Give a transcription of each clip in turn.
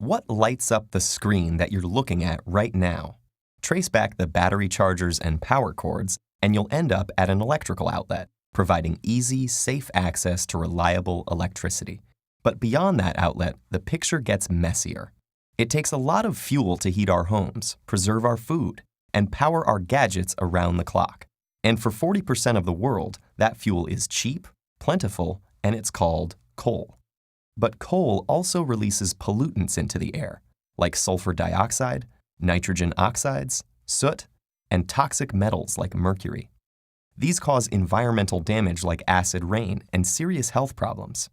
what lights up the screen that you're looking at right now? Trace back the battery chargers and power cords, and you'll end up at an electrical outlet, providing easy, safe access to reliable electricity. But beyond that outlet, the picture gets messier. It takes a lot of fuel to heat our homes, preserve our food, and power our gadgets around the clock. And for 40% of the world, that fuel is cheap, plentiful, and it's called coal. But coal also releases pollutants into the air, like sulfur dioxide, nitrogen oxides, soot, and toxic metals like mercury. These cause environmental damage like acid rain and serious health problems.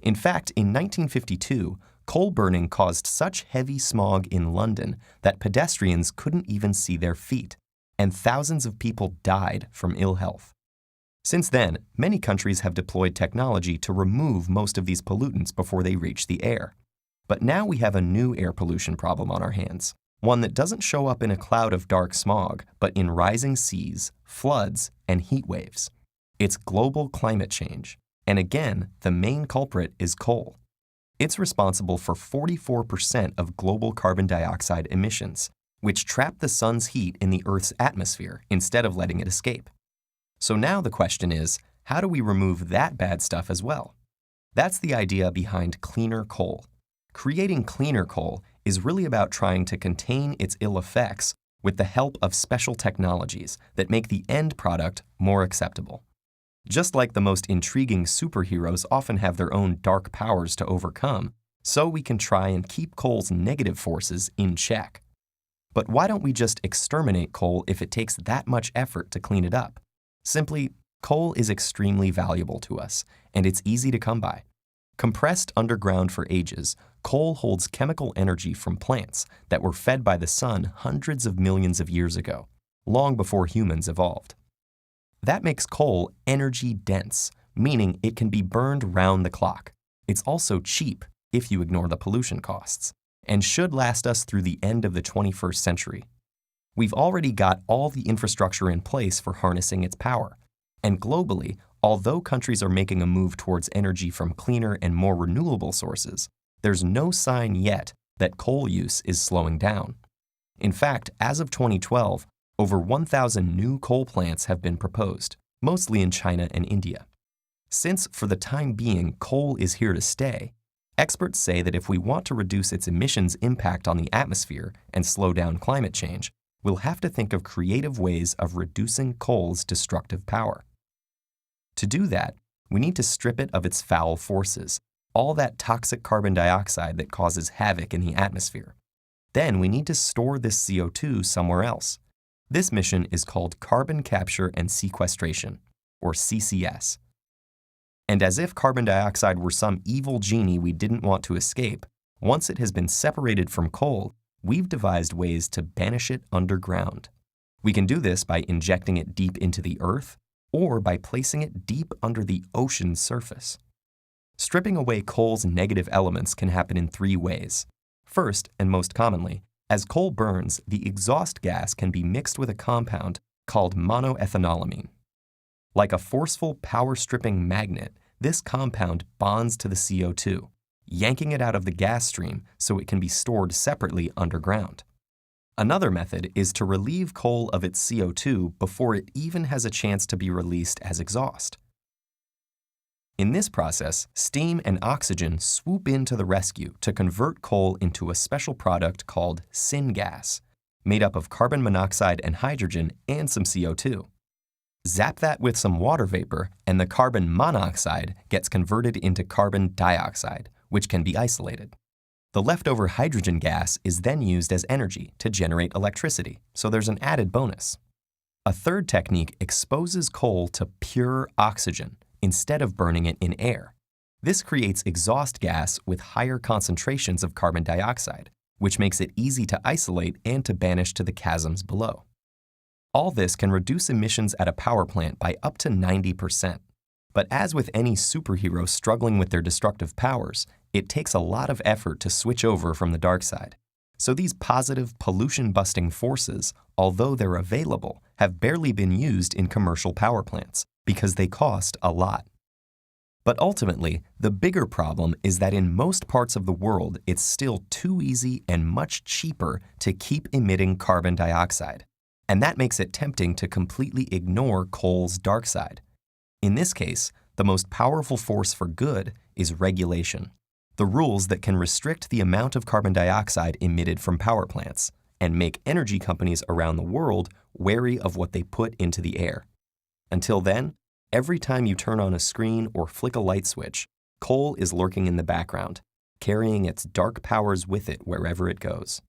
In fact, in 1952, coal burning caused such heavy smog in London that pedestrians couldn't even see their feet, and thousands of people died from ill health. Since then, many countries have deployed technology to remove most of these pollutants before they reach the air. But now we have a new air pollution problem on our hands, one that doesn't show up in a cloud of dark smog, but in rising seas, floods, and heat waves. It's global climate change, and again, the main culprit is coal. It's responsible for 44% of global carbon dioxide emissions, which trap the sun's heat in the Earth's atmosphere instead of letting it escape. So now the question is, how do we remove that bad stuff as well? That's the idea behind cleaner coal. Creating cleaner coal is really about trying to contain its ill effects with the help of special technologies that make the end product more acceptable. Just like the most intriguing superheroes often have their own dark powers to overcome, so we can try and keep coal's negative forces in check. But why don't we just exterminate coal if it takes that much effort to clean it up? Simply, coal is extremely valuable to us, and it's easy to come by. Compressed underground for ages, coal holds chemical energy from plants that were fed by the sun hundreds of millions of years ago, long before humans evolved. That makes coal energy dense, meaning it can be burned round the clock. It's also cheap if you ignore the pollution costs, and should last us through the end of the 21st century. We've already got all the infrastructure in place for harnessing its power. And globally, although countries are making a move towards energy from cleaner and more renewable sources, there's no sign yet that coal use is slowing down. In fact, as of 2012, over 1,000 new coal plants have been proposed, mostly in China and India. Since, for the time being, coal is here to stay, experts say that if we want to reduce its emissions impact on the atmosphere and slow down climate change, we'll have to think of creative ways of reducing coal's destructive power. To do that, we need to strip it of its foul forces, all that toxic carbon dioxide that causes havoc in the atmosphere. Then we need to store this CO2 somewhere else. This mission is called Carbon Capture and Sequestration, or CCS. And as if carbon dioxide were some evil genie we didn't want to escape, once it has been separated from coal, we've devised ways to banish it underground. We can do this by injecting it deep into the earth or by placing it deep under the ocean's surface. Stripping away coal's negative elements can happen in three ways. First, and most commonly, as coal burns, the exhaust gas can be mixed with a compound called monoethanolamine. Like a forceful power-stripping magnet, this compound bonds to the CO2, yanking it out of the gas stream so it can be stored separately underground. Another method is to relieve coal of its CO2 before it even has a chance to be released as exhaust. In this process, steam and oxygen swoop in to the rescue to convert coal into a special product called syngas, made up of carbon monoxide and hydrogen and some CO2. Zap that with some water vapor, and the carbon monoxide gets converted into carbon dioxide, which can be isolated. The leftover hydrogen gas is then used as energy to generate electricity, so there's an added bonus. A third technique exposes coal to pure oxygen instead of burning it in air. This creates exhaust gas with higher concentrations of carbon dioxide, which makes it easy to isolate and to banish to the chasms below. All this can reduce emissions at a power plant by up to 90%. But as with any superhero struggling with their destructive powers, it takes a lot of effort to switch over from the dark side. So these positive, pollution-busting forces, although they're available, have barely been used in commercial power plants because they cost a lot. But ultimately, the bigger problem is that in most parts of the world, it's still too easy and much cheaper to keep emitting carbon dioxide. And that makes it tempting to completely ignore coal's dark side. In this case, the most powerful force for good is regulation, the rules that can restrict the amount of carbon dioxide emitted from power plants and make energy companies around the world wary of what they put into the air. Until then, every time you turn on a screen or flick a light switch, coal is lurking in the background, carrying its dark powers with it wherever it goes.